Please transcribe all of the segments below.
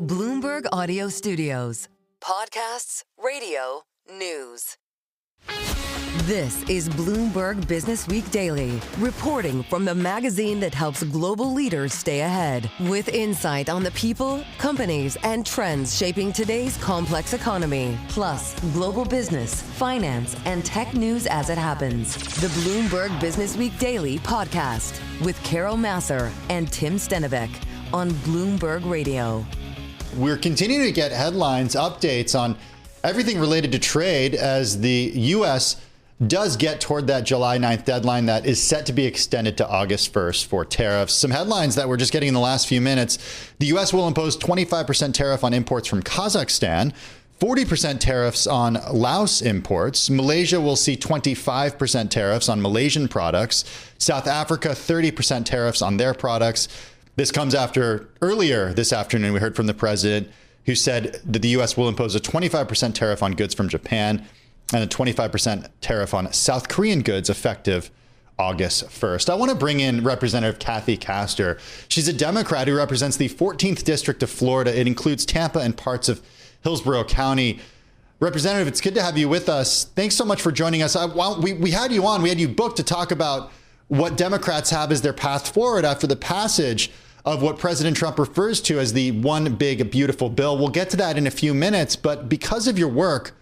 Bloomberg Audio Studios. Podcasts, radio, news. This is Bloomberg Businessweek Daily, reporting from the magazine that helps global leaders stay ahead, with insight on the people, companies, and trends shaping today's complex economy, plus global business, finance, and tech news as it happens. The Bloomberg Businessweek Daily podcast with Carol Massar and Tim Stenivek on Bloomberg Radio. We're continuing to get headlines, updates on everything related to trade as the U.S. does get toward that July 9th deadline that is set to be extended to August 1st for tariffs. Some headlines that we're just getting in the last few minutes. The U.S. will impose 25% tariff on imports from Kazakhstan, 40% tariffs on Laos imports. Malaysia will see 25% tariffs on Malaysian products. South Africa, 30% tariffs on their products. This comes after earlier this afternoon, we heard from the president who said that the U.S. will impose a 25% tariff on goods from Japan and a 25% tariff on South Korean goods effective August 1st. I want to bring in Representative Kathy Castor. She's a Democrat who represents the 14th District of Florida. It includes Tampa and parts of Hillsborough County. Representative, it's good to have you with us. Thanks so much for joining us. We had you on. We had you booked to talk about what Democrats have as their path forward after the passage of what President Trump refers to as the one big, beautiful bill. We'll get to that in a few minutes. But because of your work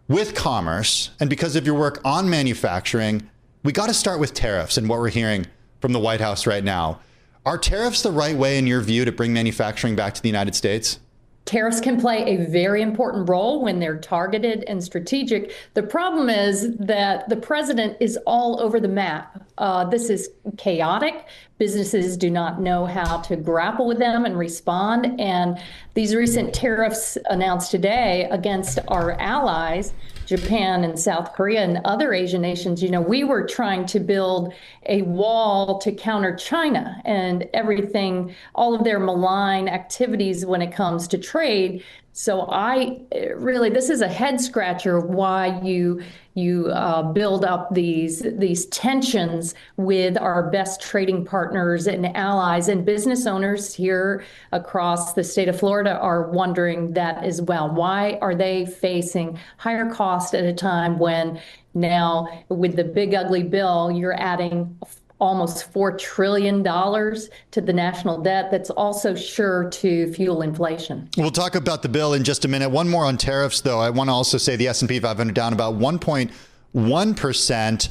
with commerce and because of your work on manufacturing, we got to start with tariffs and what we're hearing from the White House right now. Are tariffs the right way, in your view, to bring manufacturing back to the United States? Tariffs can play a very important role when they're targeted and strategic. The problem is that the president is all over the map. This is chaotic. Businesses do not know how to grapple with them and respond. And these recent tariffs announced today against our allies, Japan and South Korea and other Asian nations, we were trying to build a wall to counter China and everything, all of their malign activities when it comes to trade. So this is a head scratcher why you build up these tensions with our best trading partners and allies, and business owners here across the state of Florida are wondering that as well. Why are they facing higher cost at a time when now with the big ugly bill, you're adding almost $4 trillion to the national debt that's also sure to fuel inflation. We'll talk about the bill in just a minute. One more on tariffs, though. I want to also say the S&P 500 down about 1.1%.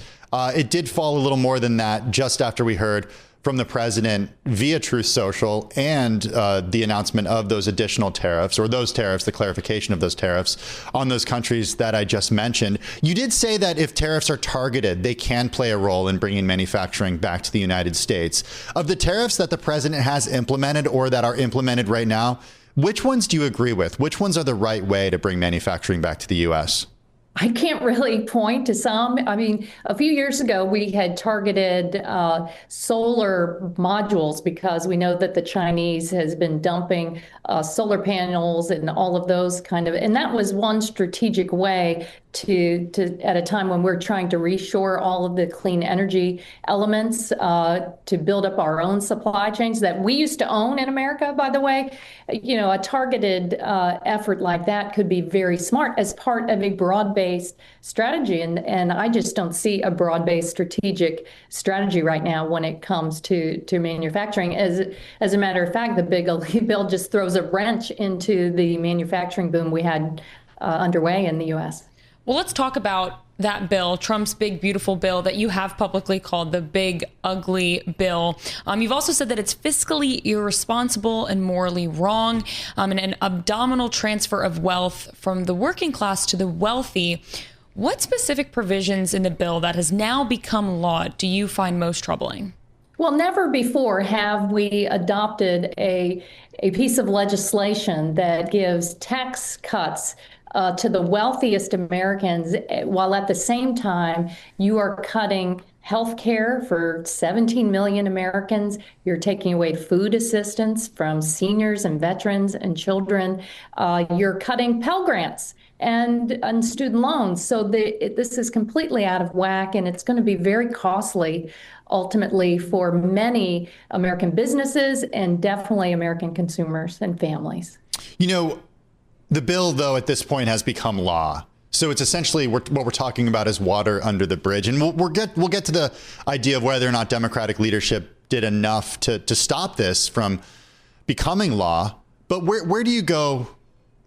It did fall a little more than that just after we heard from the president via Truth Social and the announcement of those additional tariffs, or those tariffs, the clarification of those tariffs on those countries that I just mentioned. You did say that if tariffs are targeted, they can play a role in bringing manufacturing back to the United States. Of the tariffs that the president has implemented or that are implemented right now, which ones do you agree with? Which ones are the right way to bring manufacturing back to the U.S.? I can't really point to some. I mean, a few years ago, we had targeted solar modules because we know that the Chinese has been dumping solar panels and all of those and that was one strategic way to at a time when we're trying to reshore all of the clean energy elements to build up our own supply chains that we used to own in America, by the way. A targeted effort like that could be very smart as part of a broad-based strategy. And I just don't see a broad-based strategic strategy right now when it comes to manufacturing. As a matter of fact, the big ugly bill just throws a wrench into the manufacturing boom we had underway in the U.S. Well, let's talk about that bill, Trump's big, beautiful bill that you have publicly called the big, ugly bill. You've also said that it's fiscally irresponsible and morally wrong, and an abdominal transfer of wealth from the working class to the wealthy. What specific provisions in the bill that has now become law do you find most troubling? Well, never before have we adopted a piece of legislation that gives tax cuts to the wealthiest Americans, while at the same time you are cutting health care for 17 million Americans. You're taking away food assistance from seniors and veterans and children. You're cutting Pell Grants and student loans. So this is completely out of whack, and it's going to be very costly ultimately for many American businesses and definitely American consumers and families. You know, the bill, though, at this point has become law. So it's essentially what we're talking about is water under the bridge. And we'll get to the idea of whether or not Democratic leadership did enough to stop this from becoming law. But where do you go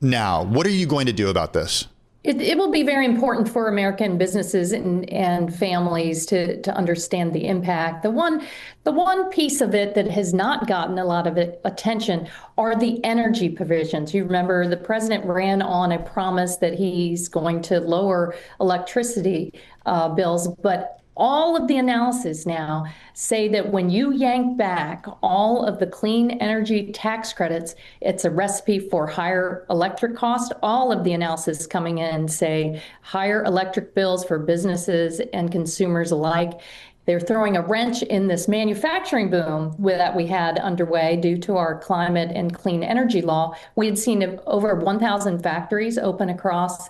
now? What are you going to do about this? It will be very important for American businesses and families to understand the impact. The one piece of it that has not gotten a lot of attention are the energy provisions. You remember the president ran on a promise that he's going to lower electricity bills, but all of the analysis now say that when you yank back all of the clean energy tax credits, it's a recipe for higher electric cost. All of the analysis coming in say higher electric bills for businesses and consumers alike. They're throwing a wrench in this manufacturing boom that we had underway due to our climate and clean energy law. We had seen over 1,000 factories open across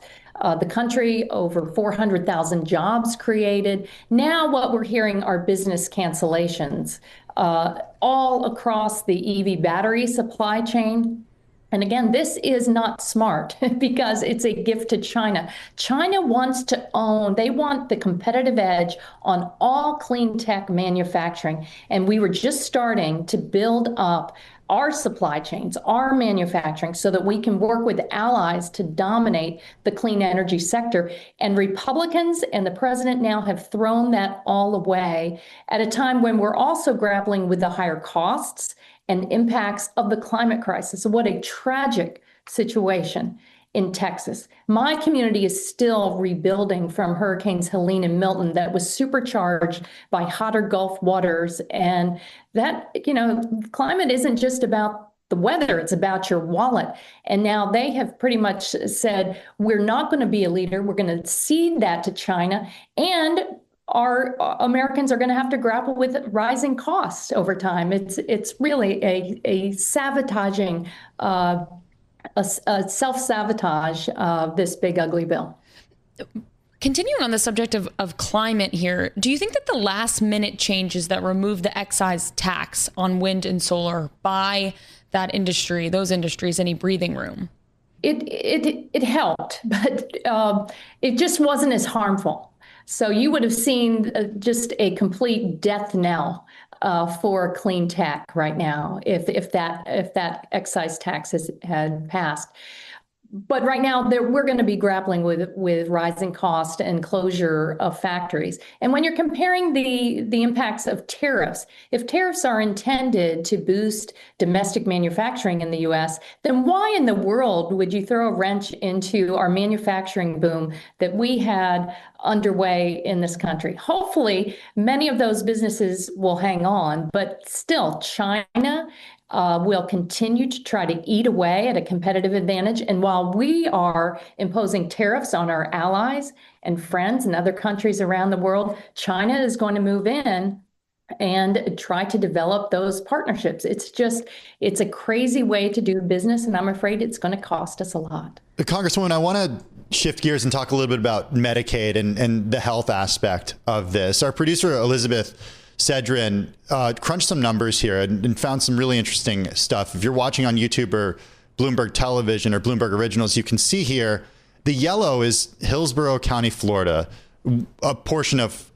the country, over 400,000 jobs created. Now what we're hearing are business cancellations all across the EV battery supply chain. And again, this is not smart because it's a gift to China. China wants to own, they want the competitive edge on all clean tech manufacturing. And we were just starting to build up our supply chains, our manufacturing, so that we can work with allies to dominate the clean energy sector. And Republicans and the president now have thrown that all away at a time when we're also grappling with the higher costs and impacts of the climate crisis. What a tragic situation in Texas. My community is still rebuilding from Hurricanes Helene and Milton that was supercharged by hotter Gulf waters. And that, climate isn't just about the weather, it's about your wallet. And now they have pretty much said, we're not going to be a leader. We're going to cede that to China. And our Americans are going to have to grapple with rising costs over time. It's really a sabotaging, a self-sabotage of this big, ugly bill. Continuing on the subject of climate here, do you think that the last minute changes that remove the excise tax on wind and solar buy that industry, those industries, any breathing room? It helped, but it just wasn't as harmful. So you would have seen just a complete death knell for clean tech right now if that excise tax had passed. But right now, we're going to be grappling with rising cost and closure of factories. And when you're comparing the impacts of tariffs, if tariffs are intended to boost domestic manufacturing in the U.S., then why in the world would you throw a wrench into our manufacturing boom that we had underway in this country? Hopefully, many of those businesses will hang on, but still, China will continue to try to eat away at a competitive advantage. And while we are imposing tariffs on our allies and friends and other countries around the world, China is going to move in and try to develop those partnerships. It's a crazy way to do business, and I'm afraid it's going to cost us a lot. Congresswoman, I want to shift gears and talk a little bit about Medicaid and the health aspect of this. Our producer, Elizabeth Cedrin, crunched some numbers here and found some really interesting stuff. If you're watching on YouTube or Bloomberg Television or Bloomberg Originals, you can see here the yellow is Hillsborough County, Florida, a portion of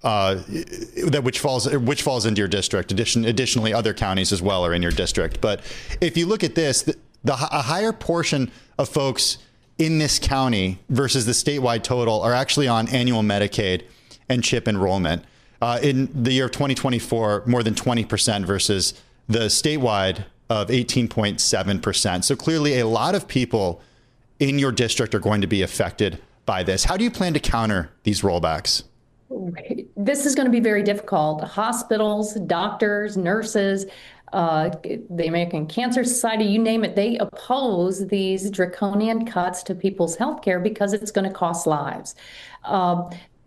which falls into your district. Additionally, other counties as well are in your district. But if you look at this, a higher portion of folks in this county versus the statewide total are actually on annual Medicaid and CHIP enrollment. In the year of 2024, more than 20% versus the statewide of 18.7%. So clearly a lot of people in your district are going to be affected by this. How do you plan to counter these rollbacks? This is going to be very difficult. Hospitals, doctors, nurses, the American Cancer Society, you name it, they oppose these draconian cuts to people's health care because it's going to cost lives.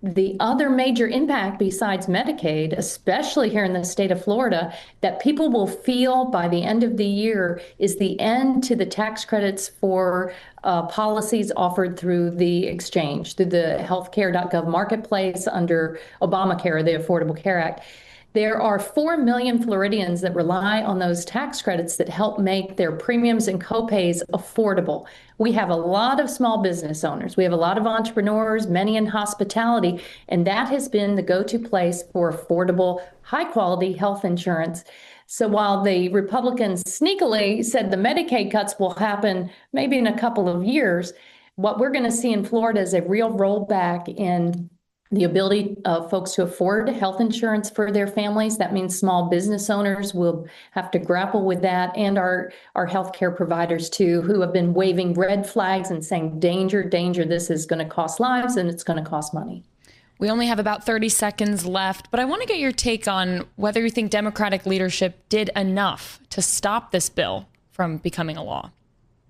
The other major impact besides Medicaid, especially here in the state of Florida, that people will feel by the end of the year is the end to the tax credits for policies offered through the exchange, through the healthcare.gov marketplace under Obamacare, the Affordable Care Act. There are 4 million Floridians that rely on those tax credits that help make their premiums and copays affordable. We have a lot of small business owners. We have a lot of entrepreneurs, many in hospitality, and that has been the go-to place for affordable, high-quality health insurance. So while the Republicans sneakily said the Medicaid cuts will happen maybe in a couple of years, what we're going to see in Florida is a real rollback in the ability of folks to afford health insurance for their families. That means small business owners will have to grapple with that, and our healthcare providers too, who have been waving red flags and saying, danger, danger, this is going to cost lives and it's going to cost money. We only have about 30 seconds left, but I want to get your take on whether you think Democratic leadership did enough to stop this bill from becoming a law.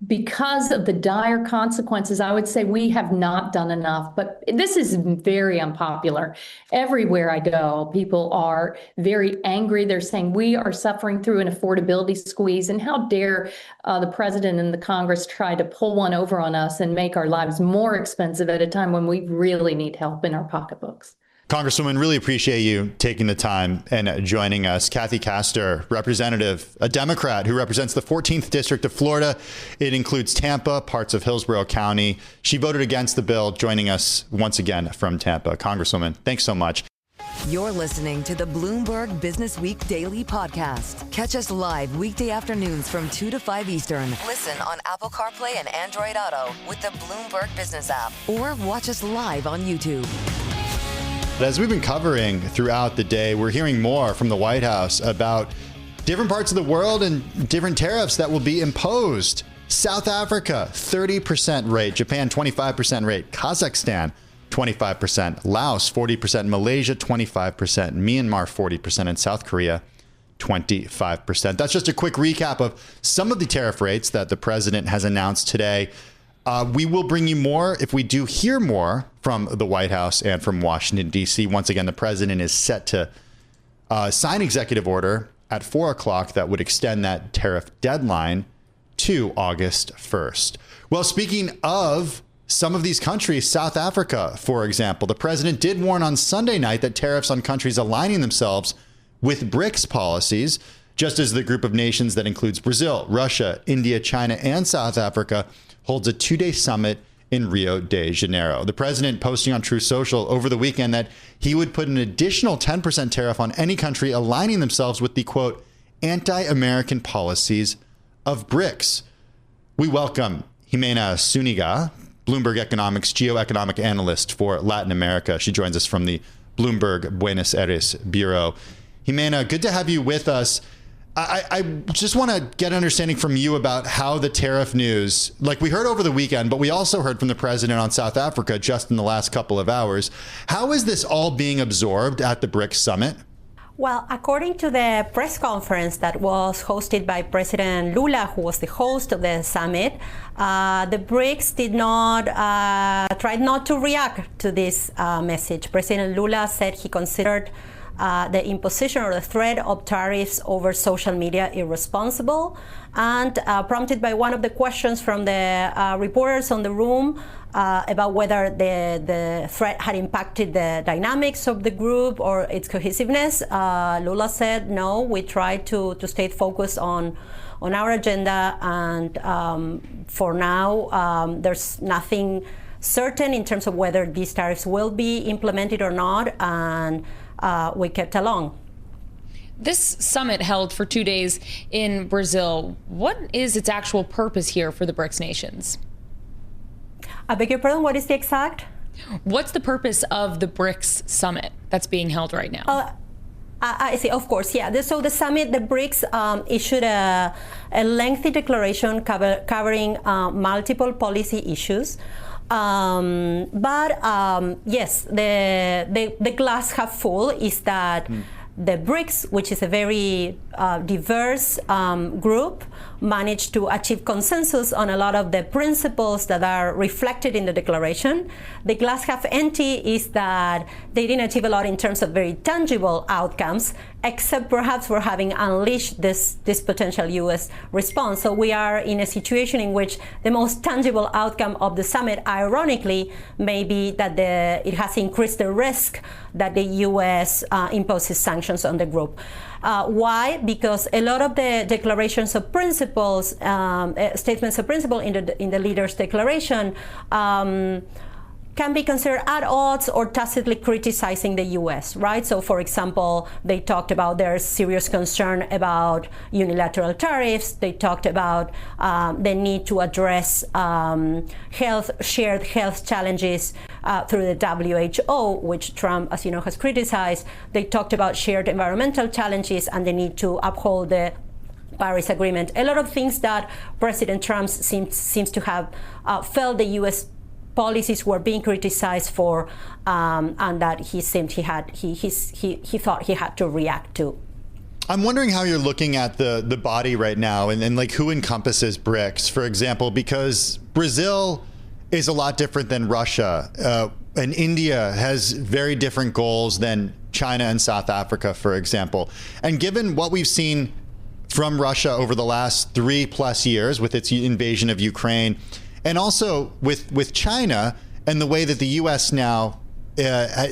Because of the dire consequences, I would say we have not done enough, but this is very unpopular. Everywhere I go, people are very angry. They're saying we are suffering through an affordability squeeze, and how dare the president and the Congress try to pull one over on us and make our lives more expensive at a time when we really need help in our pocketbooks. Congresswoman, really appreciate you taking the time and joining us. Kathy Castor, representative, a Democrat who represents the 14th District of Florida. It includes Tampa, parts of Hillsborough County. She voted against the bill, joining us once again from Tampa. Congresswoman, thanks so much. You're listening to the Bloomberg Businessweek Daily Podcast. Catch us live weekday afternoons from 2 to 5 Eastern. Listen on Apple CarPlay and Android Auto with the Bloomberg Business app, or watch us live on YouTube. As we've been covering throughout the day, we're hearing more from the White House about different parts of the world and different tariffs that will be imposed. South Africa, 30% rate. Japan, 25% rate. Kazakhstan, 25%. Laos, 40%. Malaysia, 25%. Myanmar, 40%. And South Korea, 25%. That's just a quick recap of some of the tariff rates that the president has announced today. We will bring you more if we do hear more from the White House and from Washington, D.C. Once again, the president is set to sign executive order at 4 o'clock that would extend that tariff deadline to August 1st. Well, speaking of some of these countries, South Africa, for example, the president did warn on Sunday night that tariffs on countries aligning themselves with BRICS policies, just as the group of nations that includes Brazil, Russia, India, China, and South Africa holds a 2-day summit in Rio de Janeiro. The president posting on Truth Social over the weekend that he would put an additional 10% tariff on any country aligning themselves with the, quote, anti-American policies of BRICS. We welcome Jimena Zuniga, Bloomberg Economics geoeconomic analyst for Latin America. She joins us from the Bloomberg Buenos Aires Bureau. Jimena, good to have you with us. I just want to get an understanding from you about how the tariff news, like we heard over the weekend, but we also heard from the president on South Africa just in the last couple of hours. How is this all being absorbed at the BRICS summit? Well, according to the press conference that was hosted by President Lula, who was the host of the summit, the BRICS did not tried not to react to this message. President Lula said he considered the imposition or the threat of tariffs over social media irresponsible, and prompted by one of the questions from the reporters on the room about whether the threat had impacted the dynamics of the group or its cohesiveness, Lula said, no, we tried to stay focused on our agenda, and for now there's nothing certain in terms of whether these tariffs will be implemented or not, and we kept along. This summit held for 2 days in Brazil. What is its actual purpose here for the BRICS nations? I beg your pardon, what is the exact? What's the purpose of the BRICS summit that's being held right now? I see, of course, yeah. So the summit, the BRICS issued a lengthy declaration covering multiple policy issues. Yes, the glass half full is that the BRICS, which is a very diverse group managed to achieve consensus on a lot of the principles that are reflected in the declaration. The glass half empty is that they didn't achieve a lot in terms of very tangible outcomes, except perhaps for having unleashed this potential U.S. response. So we are in a situation in which the most tangible outcome of the summit, ironically, may be that it has increased the risk that the U.S. Imposes sanctions on the group. Why? Because a lot of the declarations of principles, statements of principle in the leaders' declaration can be considered at odds or tacitly criticizing the U.S., right? So, for example, they talked about their serious concern about unilateral tariffs. They talked about the need to address shared health challenges through the WHO, which Trump, as you know, has criticized. They talked about shared environmental challenges and the need to uphold the Paris Agreement. A lot of things that President Trump seems to have felt the U.S. policies were being criticized for, and that he thought he had to react to. I'm wondering how you're looking at the body right now, and like who encompasses BRICS, for example, because Brazil is a lot different than Russia, and India has very different goals than China and South Africa, for example. And given what we've seen from Russia over the last 3+ years with its invasion of Ukraine, and also with China and the way that the U.S. now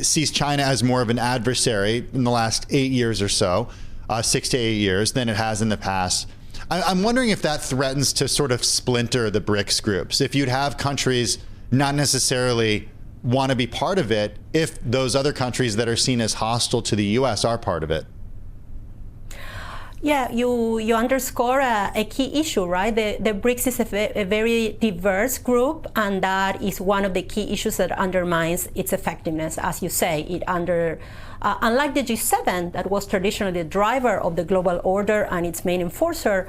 sees China as more of an adversary in the last 8 years or so, 6 to 8 years, than it has in the past. I'm wondering if that threatens to sort of splinter the BRICS groups, if you'd have countries not necessarily want to be part of it, if those other countries that are seen as hostile to the U.S. are part of it. Yeah, you underscore a key issue, right? The BRICS is a very diverse group, and that is one of the key issues that undermines its effectiveness. As you say, unlike the G7, that was traditionally the driver of the global order and its main enforcer,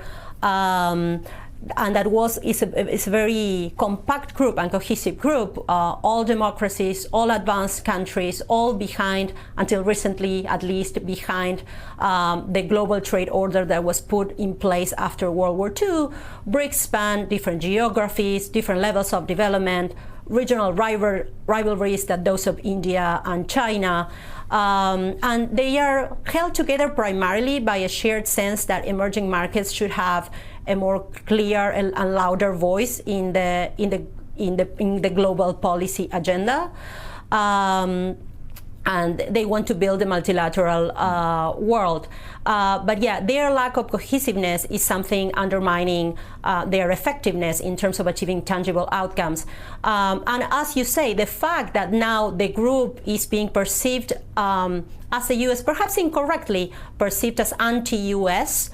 and that is a very compact group and cohesive group, all democracies, all advanced countries, all behind, until recently at least, behind the global trade order that was put in place after World War II. BRICS span different geographies, different levels of development, regional rivalries that those of India and China, and they are held together primarily by a shared sense that emerging markets should have a more clear and louder voice in the global policy agenda. And they want to build a multilateral world. But yeah, their lack of cohesiveness is something undermining their effectiveness in terms of achieving tangible outcomes. And as you say, the fact that now the group is being perceived as the U.S., perhaps incorrectly perceived as anti-U.S.,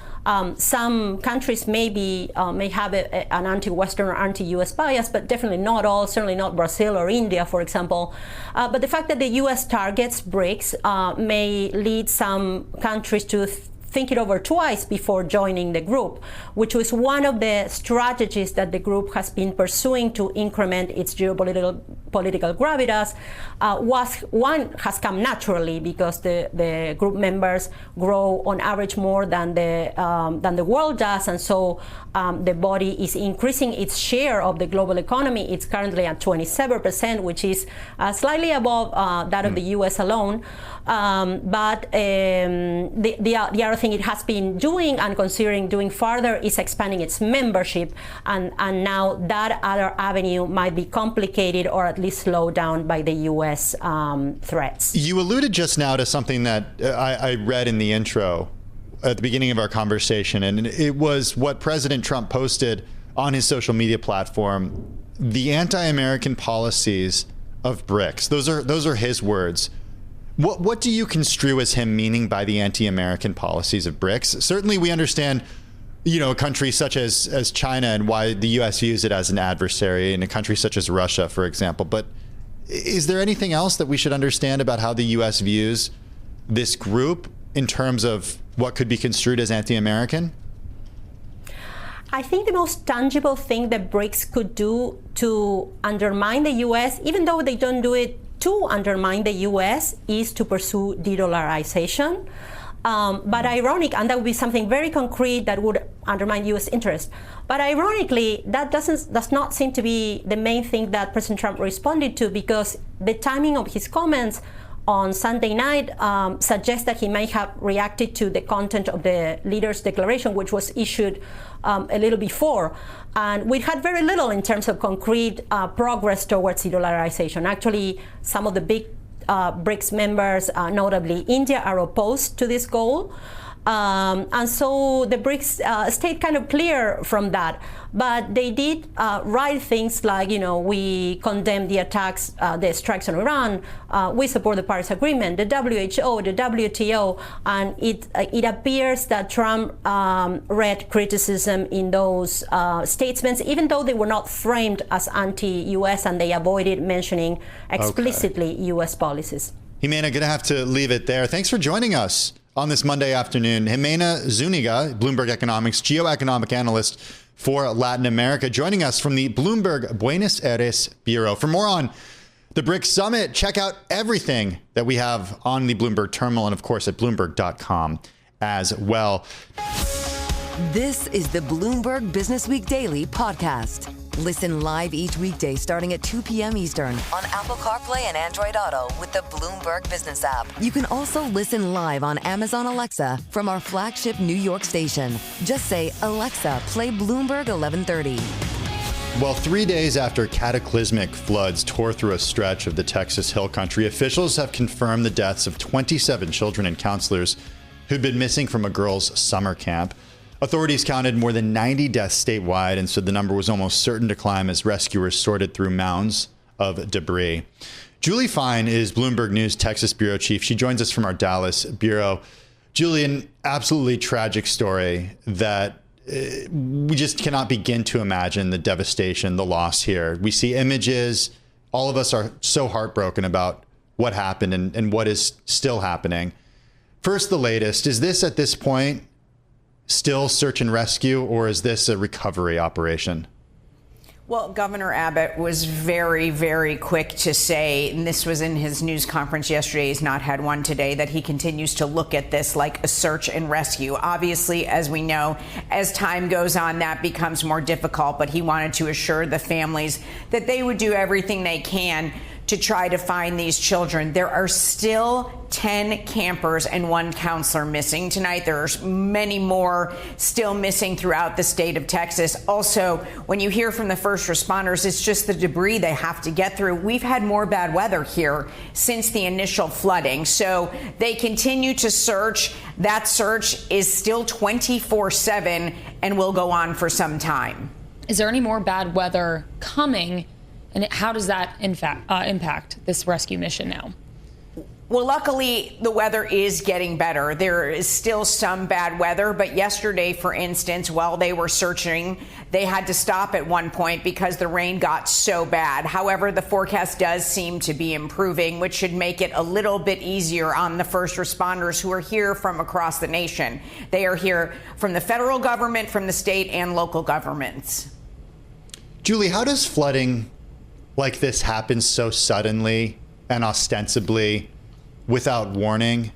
some countries may have an anti-Western or anti-U.S. bias, but definitely not all, certainly not Brazil or India, for example. But the fact that the U.S. targets BRICS may lead some countries to think it over twice before joining the group, which was one of the strategies that the group has been pursuing to increment its geopolitical gravitas. Has come naturally because the group members grow on average more than the world does, and so the body is increasing its share of the global economy. It's currently at 27%, which is slightly above that of the U.S. alone. But the other thing it has been doing and considering doing further is expanding its membership, and now that other avenue might be complicated or at least slowed down by the U.S. Threats. You alluded just now to something that I read in the intro at the beginning of our conversation, and it was what President Trump posted on his social media platform: the anti-American policies of BRICS. Those are his words. What do you construe as him meaning by the anti-American policies of BRICS? Certainly we understand, a country such as China and why the U.S. views it as an adversary, and a country such as Russia, for example. But is there anything else that we should understand about how the U.S. views this group in terms of what could be construed as anti-American? I think the most tangible thing that BRICS could do to undermine the U.S., even though they don't do it to undermine the U.S., is to pursue de-dollarization. But ironic, and that would be something very concrete that would undermine U.S. interest. But ironically, that does not seem to be the main thing that President Trump responded to, because the timing of his comments on Sunday night suggests that he may have reacted to the content of the leader's declaration, which was issued a little before. And we had very little in terms of concrete progress towards de-dollarization. Actually, some of the big BRICS members, notably India, are opposed to this goal. And so the BRICS stayed kind of clear from that. But they did write things like, we condemn the attacks, the strikes on Iran, we support the Paris Agreement, the WHO, the WTO, and it appears that Trump read criticism in those statements, even though they were not framed as anti-US and they avoided mentioning explicitly US policies. Jimena, going to have to leave it there. Thanks for joining us on this Monday afternoon. Jimena Zuniga, Bloomberg Economics geoeconomic analyst for Latin America, joining us from the Bloomberg Buenos Aires Bureau. For more on the BRICS Summit, check out everything that we have on the Bloomberg terminal and, of course, at Bloomberg.com as well. This is the Bloomberg Businessweek Daily podcast. Listen live each weekday starting at 2 p.m. Eastern on Apple CarPlay and Android Auto with the Bloomberg Business app. You can also listen live on Amazon Alexa from our flagship New York station. Just say, Alexa, play Bloomberg 1130. Well, 3 days after cataclysmic floods tore through a stretch of the Texas Hill Country, officials have confirmed the deaths of 27 children and counselors who'd been missing from a girls' summer camp. Authorities counted more than 90 deaths statewide and said the number was almost certain to climb as rescuers sorted through mounds of debris. Julie Fine is Bloomberg News Texas Bureau Chief. She joins us from our Dallas Bureau. Julie, an absolutely tragic story that we just cannot begin to imagine the devastation, the loss here. We see images. All of us are so heartbroken about what happened and what is still happening. First, the latest. Is this at this point still search and rescue, or is this a recovery operation? Well, Governor Abbott was very, very quick to say, and this was in his news conference yesterday, he's not had one today, that he continues to look at this like a search and rescue. Obviously, as we know, as time goes on, that becomes more difficult, but he wanted to assure the families that they would do everything they can to try to find these children. There are still 10 campers and 1 counselor missing tonight. There's many more still missing throughout the state of Texas. Also, when you hear from the first responders, it's just the debris they have to get through. We've had more bad weather here since the initial flooding, so they continue to search. That search is still 24/7 and will go on for some time. Is there any more bad weather coming? And how does that impact this rescue mission now? Well, luckily, the weather is getting better. There is still some bad weather, but yesterday, for instance, while they were searching, they had to stop at one point because the rain got so bad. However, the forecast does seem to be improving, which should make it a little bit easier on the first responders who are here from across the nation. They are here from the federal government, from the state and local governments. Julie, how does flooding like this happen so suddenly and ostensibly without warning?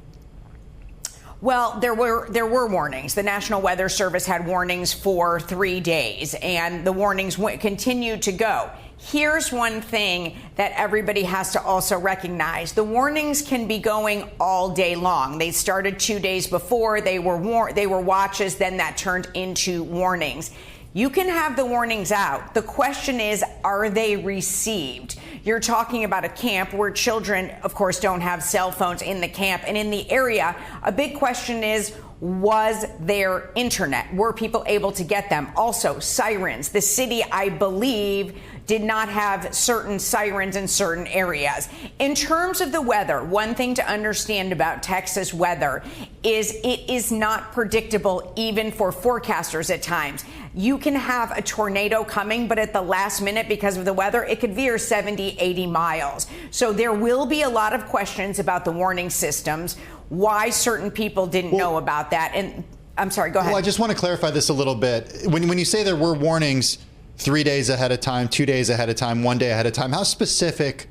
Well, there were warnings. The National Weather Service had warnings for 3 days, and the warnings continued to go. Here's one thing that everybody has to also recognize. The warnings can be going all day long. They started 2 days before. They were watches, then that turned into warnings. You can have the warnings out. The question is, are they received? You're talking about a camp where children, of course, don't have cell phones in the camp and in the area. A big question is, was there internet? Were people able to get them? Also, sirens. The city, I believe, did not have certain sirens in certain areas. In terms of the weather, one thing to understand about Texas weather is it is not predictable even for forecasters at times. You can have a tornado coming, but at the last minute, because of the weather, it could veer 70, 80 miles. So there will be a lot of questions about the warning systems, why certain people didn't know about that. And I'm sorry, go ahead. Well, I just want to clarify this a little bit. When you say there were warnings 3 days ahead of time, 2 days ahead of time, 1 day ahead of time, how specific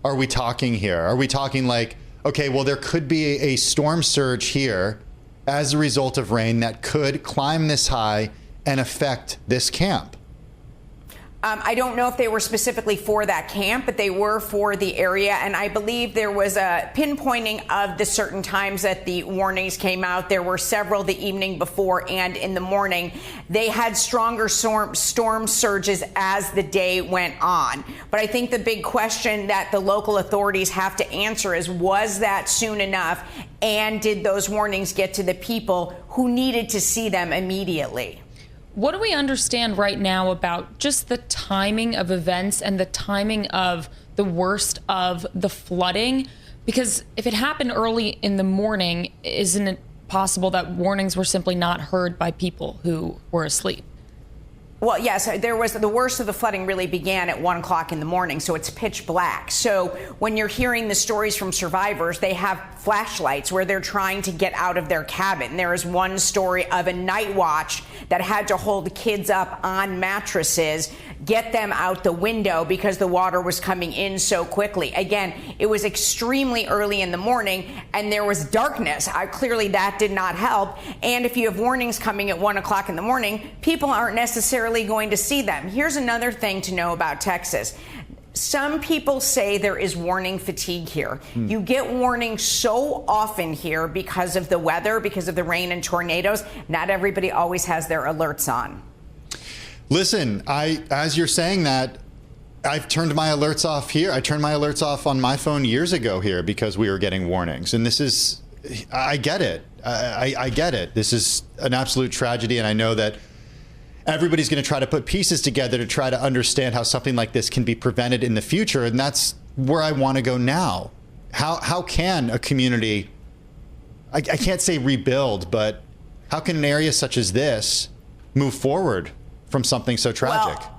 are we talking here? Are we talking like, okay, well, there could be a storm surge here as a result of rain that could climb this high and affect this camp? I don't know if they were specifically for that camp, but they were for the area. And I believe there was a pinpointing of the certain times that the warnings came out. There were several the evening before and in the morning. They had stronger storm surges as the day went on. But I think the big question that the local authorities have to answer is, was that soon enough? And did those warnings get to the people who needed to see them immediately? What do we understand right now about just the timing of events and the timing of the worst of the flooding? Because if it happened early in the morning, isn't it possible that warnings were simply not heard by people who were asleep? Well, yes, there was the worst of the flooding really began at 1 o'clock in the morning, so it's pitch black. So when you're hearing the stories from survivors, they have flashlights where they're trying to get out of their cabin. There is one story of a night watch that had to hold kids up on mattresses, get them out the window because the water was coming in so quickly. Again, it was extremely early in the morning and there was darkness. Clearly that did not help. And if you have warnings coming at 1 o'clock in the morning, people aren't necessarily going to see them. Here's another thing to know about Texas. Some people say there is warning fatigue here. You get warnings so often here because of the weather, because of the rain and tornadoes. Not everybody always has their alerts on. Listen, as you're saying that, I've turned my alerts off here. I turned my alerts off on my phone years ago here because we were getting warnings. And this is, I get it. I get it. This is an absolute tragedy. And I know that everybody's going to try to put pieces together to try to understand how something like this can be prevented in the future. And that's where I want to go now. How can a community, I can't say rebuild, but how can an area such as this move forward from something so tragic? Well,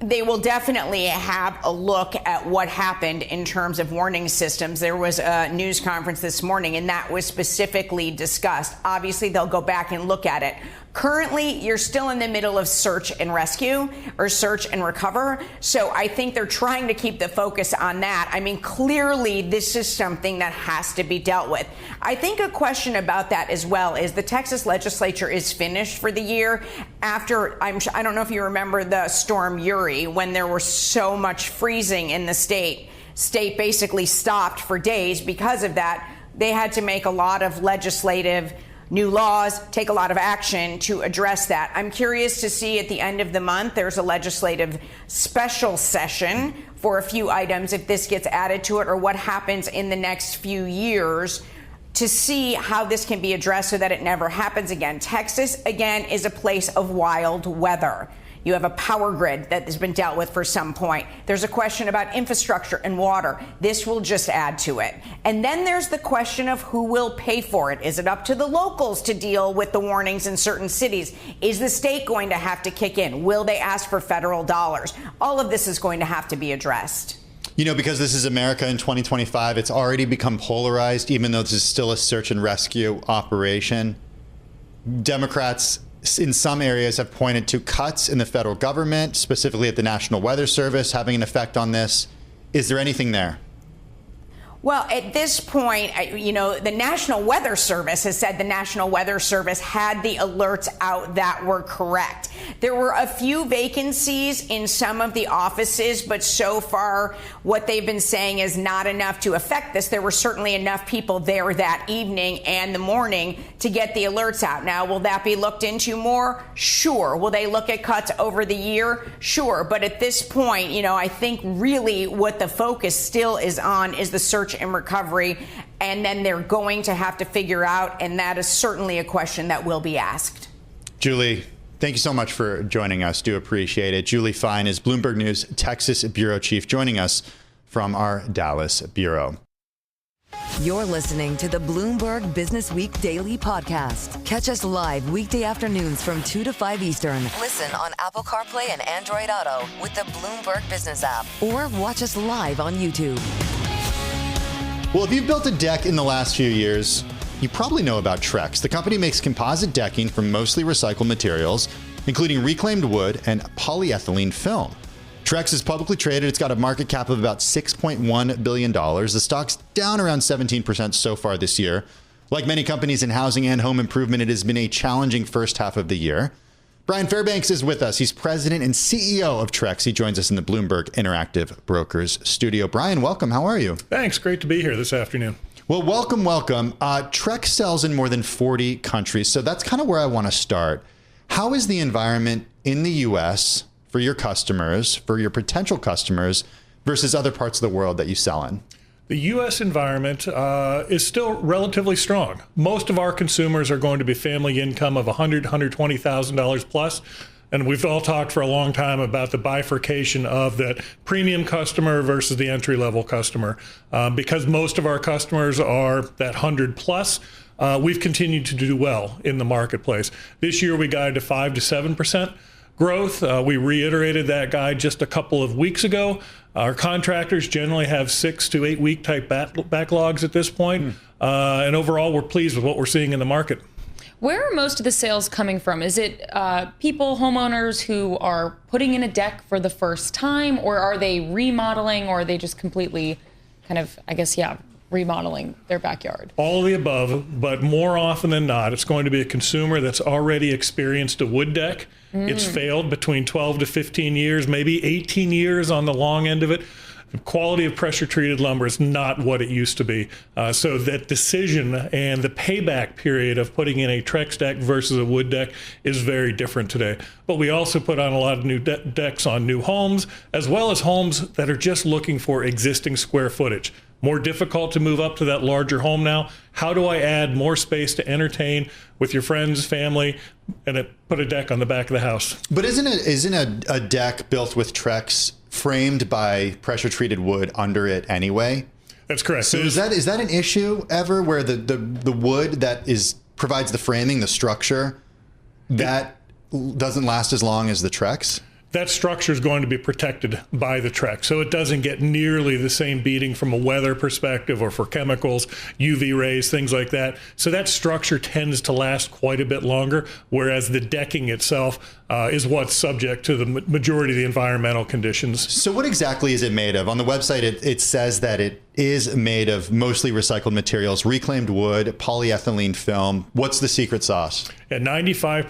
they will definitely have a look at what happened in terms of warning systems. There was a news conference this morning, and that was specifically discussed. Obviously, they'll go back and look at it. Currently, you're still in the middle of search and rescue or search and recover. So I think they're trying to keep the focus on that. I mean, clearly, this is something that has to be dealt with. I think a question about that as well is the Texas legislature is finished for the year after, I don't know if you remember the storm Uri, when there was so much freezing in the state. State basically stopped for days because of that. They had to make a lot of legislative new laws, take a lot of action to address that. I'm curious to see at the end of the month, there's a legislative special session for a few items if this gets added to it or what happens in the next few years to see how this can be addressed so that it never happens again. Texas, again, is a place of wild weather. You have a power grid that has been dealt with for some point. There's a question about infrastructure and water. This will just add to it. And then there's the question of who will pay for it. Is it up to the locals to deal with the warnings in certain cities? Is the state going to have to kick in? Will they ask for federal dollars? All of this is going to have to be addressed. You know, because this is America in 2025, it's already become polarized, even though this is still a search and rescue operation. Democrats in some areas have pointed to cuts in the federal government, specifically at the National Weather Service, having an effect on this. Is there anything there? Well, at this point, you know, the National Weather Service has said the National Weather Service had the alerts out that were correct. There were a few vacancies in some of the offices, but so far what they've been saying is not enough to affect this. There were certainly enough people there that evening and the morning to get the alerts out. Now, will that be looked into more? Sure. Will they look at cuts over the year? Sure. But at this point, you know, I think really what the focus still is on is the search and recovery, and then they're going to have to figure out, and that is certainly a question that will be asked. Julie, thank you so much for joining us. Do appreciate it. Julie Fine is Bloomberg News Texas Bureau Chief, joining us from our Dallas Bureau. You're listening to the Bloomberg Businessweek Daily Podcast. Catch us live weekday afternoons from 2 to 5 Eastern. Listen on Apple CarPlay and Android Auto with the Bloomberg Business app. Or watch us live on YouTube. Well, if you've built a deck in the last few years, you probably know about Trex. The company makes composite decking from mostly recycled materials, including reclaimed wood and polyethylene film. Trex is publicly traded. It's got a market cap of about $6.1 billion. The stock's down around 17% so far this year. Like many companies in housing and home improvement, it has been a challenging first half of the year. Brian Fairbanks is with us. He's president and CEO of Trex. He joins us in the Bloomberg Interactive Brokers studio. Brian, welcome. How are you? Thanks. Great to be here this afternoon. Well, welcome. Trex sells in more than 40 countries, so that's kind of where I want to start. How is the environment in the U.S. for your customers, for your potential customers, versus other parts of the world that you sell in? The U.S. environment is still relatively strong. Most of our consumers are going to be family income of $100,000, $120,000 plus. And we've all talked for a long time about the bifurcation of that premium customer versus the entry-level customer. Because most of our customers are that 100 plus, we've continued to do well in the marketplace. This year we guided to 5 to 7% growth. We reiterated that guide just a couple of weeks ago. Our contractors generally have 6 to 8 week type backlogs at this point. And overall, we're pleased with what we're seeing in the market. Where are most of the sales coming from? Is it people, homeowners who are putting in a deck for the first time, or are they remodeling, or are they just completely kind of, remodeling their backyard? All of the above, but more often than not, it's going to be a consumer that's already experienced a wood deck. It's failed between 12 to 15 years, maybe 18 years on the long end of it. The quality of pressure-treated lumber is not what it used to be. So that decision and the payback period of putting in a Trex deck versus a wood deck is very different today. But we also put on a lot of new decks on new homes, as well as homes that are just looking for existing square footage. More difficult to move up to that larger home now. How do I add more space to entertain with your friends, family, and put a deck on the back of the house? But isn't a deck built with Trex framed by pressure-treated wood under it anyway? That's correct. So is that an issue ever, where the wood that provides the framing, the structure, that doesn't last as long as the Trex? That structure is going to be protected by the Trex, so it doesn't get nearly the same beating from a weather perspective or for chemicals, UV rays, things like that. So that structure tends to last quite a bit longer, whereas the decking itself is what's subject to the majority of the environmental conditions. So what exactly is it made of? On the website, it says that it is made of mostly recycled materials, reclaimed wood, polyethylene film. What's the secret sauce? At 95%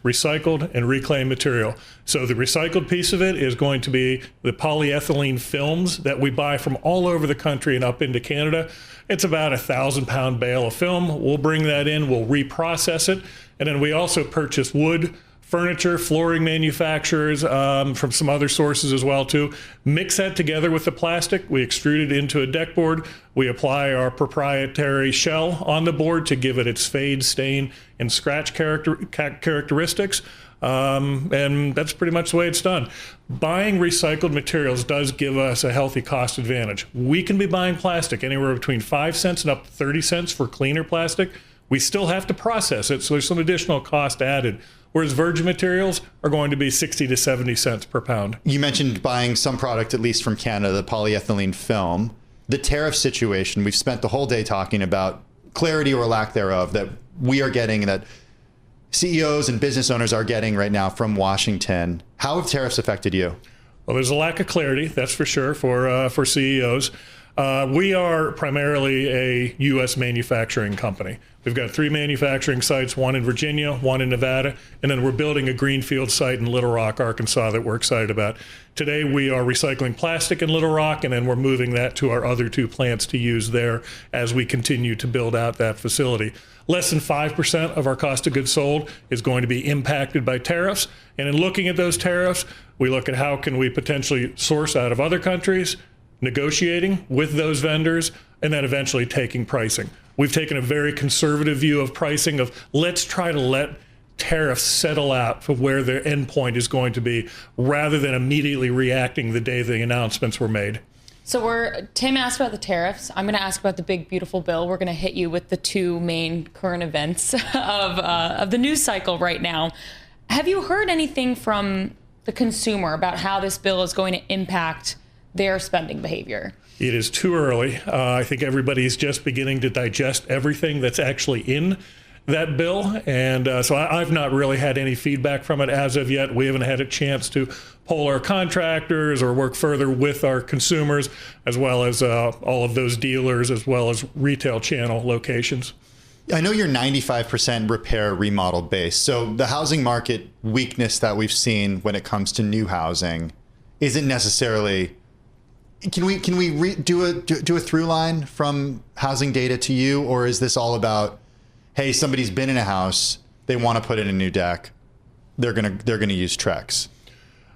recycled and reclaimed material. So the recycled piece of it is going to be the polyethylene films that we buy from all over the country and up into Canada. It's about 1,000-pound bale of film. We'll bring that in, we'll reprocess it, and then we also purchase wood, furniture, flooring manufacturers from some other sources as well too. Mix that together with the plastic. We extrude it into a deck board. We apply our proprietary shell on the board to give it its fade, stain, and scratch characteristics. And that's pretty much the way it's done. Buying recycled materials does give us a healthy cost advantage. We can be buying plastic anywhere between 5 cents and up to 30 cents for cleaner plastic. We still have to process it, so there's some additional cost added. Whereas virgin materials are going to be 60 to 70 cents per pound. You mentioned buying some product, at least from Canada, the polyethylene film. The tariff situation, we've spent the whole day talking about clarity or lack thereof that we are getting, that CEOs and business owners are getting right now from Washington. How have tariffs affected you? Well, there's a lack of clarity, that's for sure, for CEOs. We are primarily a U.S. manufacturing company. We've got 3 manufacturing sites, 1 in Virginia, 1 in Nevada, and then we're building a greenfield site in Little Rock, Arkansas that we're excited about. Today we are recycling plastic in Little Rock, and then we're moving that to our other 2 plants to use there as we continue to build out that facility. Less than 5% of our cost of goods sold is going to be impacted by tariffs. And in looking at those tariffs, we look at how can we potentially source out of other countries, negotiating with those vendors, and then eventually taking pricing. We've taken a very conservative view of pricing of let's try to let tariffs settle out for where their endpoint is going to be, rather than immediately reacting the day the announcements were made. So Tim asked about the tariffs. I'm going to ask about the big, beautiful bill. We're going to hit you with the 2 main current events of the news cycle right now. Have you heard anything from the consumer about how this bill is going to impact their spending behavior? It is too early. I think everybody's just beginning to digest everything that's actually in that bill. And so I've not really had any feedback from it as of yet. We haven't had a chance to poll our contractors or work further with our consumers, as well as all of those dealers, as well as retail channel locations. I know you're 95% repair remodel based. So the housing market weakness that we've seen when it comes to new housing isn't necessarily. Can we do a through line from housing data to you, or is this all about, hey, somebody's been in a house, they want to put in a new deck, they're gonna use Trex?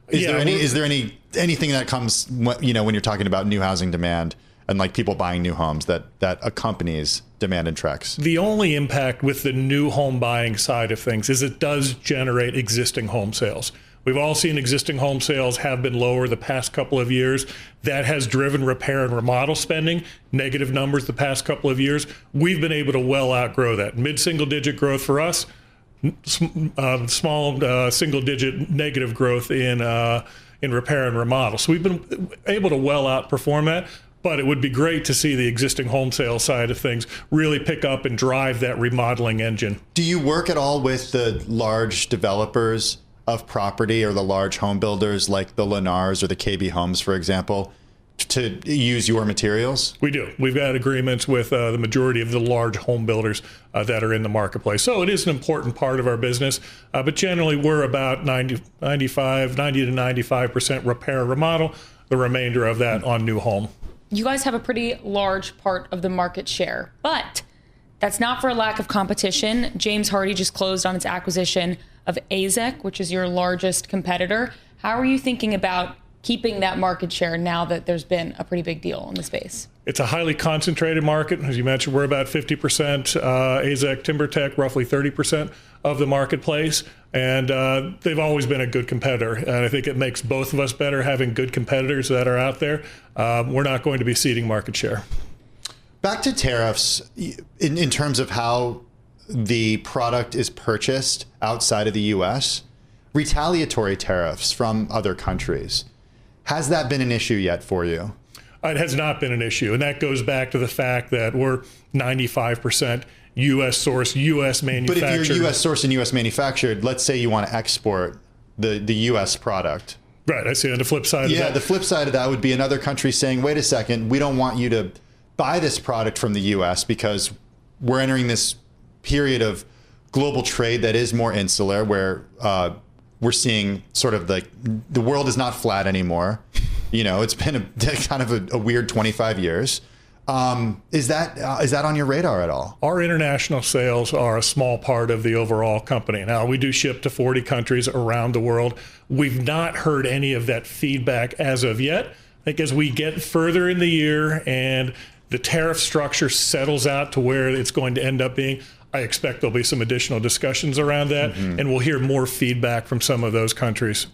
Is there anything that comes, when you're talking about new housing demand and like people buying new homes that accompanies demand in Trex? The only impact with the new home buying side of things is it does generate existing home sales. We've all seen existing home sales have been lower the past couple of years. That has driven repair and remodel spending, negative numbers the past couple of years. We've been able to well outgrow that. Mid-single digit growth for us, small single digit negative growth in repair and remodel. So we've been able to well outperform that. But it would be great to see the existing home sales side of things really pick up and drive that remodeling engine. Do you work at all with the large developers of property or the large home builders like the Lennars or the KB Homes, for example, to use your materials? We do. We've got agreements with the majority of the large home builders that are in the marketplace. So it is an important part of our business, but generally we're about 90 to 95% repair and remodel, the remainder of that on new home. You guys have a pretty large part of the market share, but that's not for a lack of competition. James Hardie just closed on its acquisition of AZEK, which is your largest competitor. How are you thinking about keeping that market share now that there's been a pretty big deal in the space? It's a highly concentrated market. As you mentioned, we're about 50%, AZEK, TimberTech, roughly 30% of the marketplace. And they've always been a good competitor. And I think it makes both of us better having good competitors that are out there. We're not going to be ceding market share. Back to tariffs, in terms of how the product is purchased outside of the U.S., retaliatory tariffs from other countries. Has that been an issue yet for you? It has not been an issue. And that goes back to the fact that we're 95% U.S. source, U.S. manufactured. But if you're U.S. sourced and U.S. manufactured, let's say you want to export the U.S. product. Right. I see on the flip side of that. Yeah, the flip side of that would be another country saying, wait a second, we don't want you to buy this product from the U.S. because we're entering this period of global trade that is more insular, where we're seeing sort of like the world is not flat anymore. It's been kind of a weird 25 years. Is that on your radar at all? Our international sales are a small part of the overall company. Now, we do ship to 40 countries around the world. We've not heard any of that feedback as of yet. I think as we get further in the year and the tariff structure settles out to where it's going to end up being, I expect there'll be some additional discussions around that, and we'll hear more feedback from some of those countries.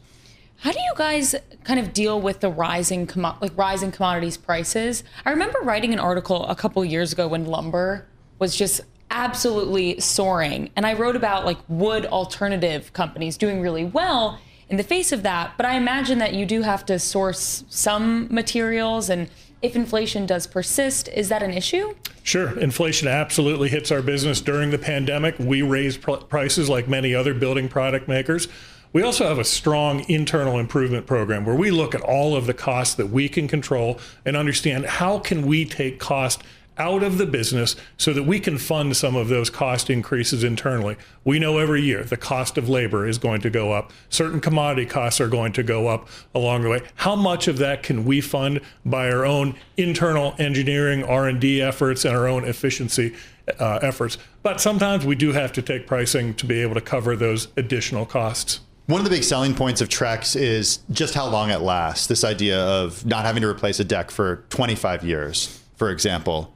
How do you guys kind of deal with the rising commodities prices? I remember writing an article a couple years ago when lumber was just absolutely soaring, and I wrote about like wood alternative companies doing really well in the face of that. But I imagine that you do have to source some materials, and if inflation does persist, is that an issue? Sure. Inflation absolutely hits our business during the pandemic. We raised prices like many other building product makers. We also have a strong internal improvement program where we look at all of the costs that we can control and understand how can we take cost out of the business so that we can fund some of those cost increases internally. We know every year the cost of labor is going to go up. Certain commodity costs are going to go up along the way. How much of that can we fund by our own internal engineering, R&D efforts, and our own efficiency efforts? But sometimes we do have to take pricing to be able to cover those additional costs. One of the big selling points of Trex is just how long it lasts. This idea of not having to replace a deck for 25 years, for example.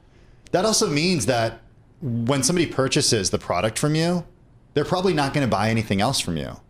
That also means that when somebody purchases the product from you, they're probably not going to buy anything else from you.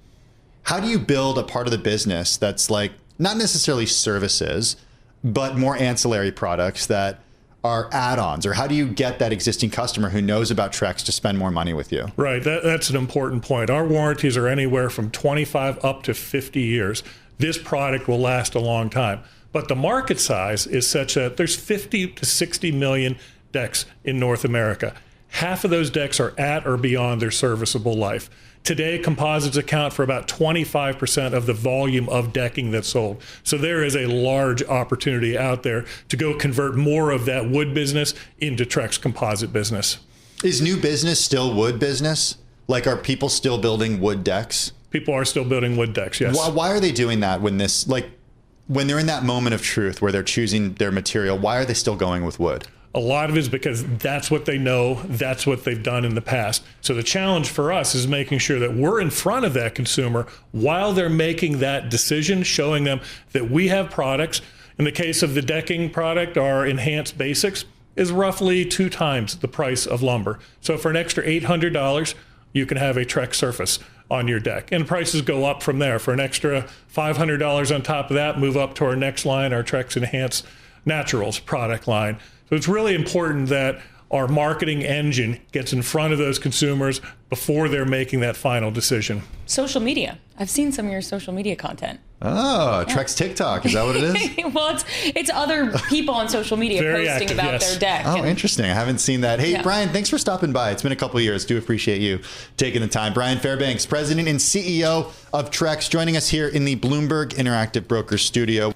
How do you build a part of the business that's like not necessarily services, but more ancillary products that are add-ons? Or how do you get that existing customer who knows about Trex to spend more money with you? Right. That's an important point. Our warranties are anywhere from 25 up to 50 years. This product will last a long time. But the market size is such that there's 50 to 60 million decks in North America. Half of those decks are at or beyond their serviceable life. Today, composites account for about 25% of the volume of decking that's sold. So there is a large opportunity out there to go convert more of that wood business into Trex composite business. Is new business still wood business? Like, are people still building wood decks? People are still building wood decks, yes. Why are they doing that when they're in that moment of truth where they're choosing their material? Why are they still going with wood? A lot of it is because that's what they know, that's what they've done in the past. So the challenge for us is making sure that we're in front of that consumer while they're making that decision, showing them that we have products. In the case of the decking product, our Enhanced Basics is roughly 2 times the price of lumber. So for an extra $800, you can have a Trex surface on your deck. And prices go up from there. For an extra $500 on top of that, move up to our next line, our Trex Enhanced Naturals product line. So it's really important that our marketing engine gets in front of those consumers before they're making that final decision. Social media. I've seen some of your social media content. Oh, Trex TikTok. Is that what it is? Well, it's other people on social media Very posting active, about yes. their deck. Oh, interesting. I haven't seen that. Hey, Yeah. Brian, thanks for stopping by. It's been a couple of years. Do appreciate you taking the time. Brian Fairbanks, President and CEO of Trex, joining us here in the Bloomberg Interactive Brokers studio.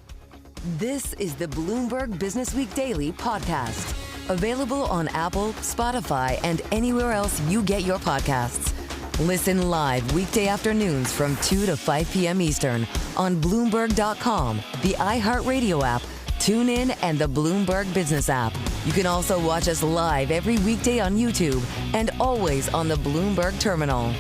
This is the Bloomberg Businessweek Daily podcast. Available on Apple, Spotify, and anywhere else you get your podcasts. Listen live weekday afternoons from 2 to 5 p.m. Eastern on Bloomberg.com, the iHeartRadio app, TuneIn, and the Bloomberg Business app. You can also watch us live every weekday on YouTube and always on the Bloomberg Terminal.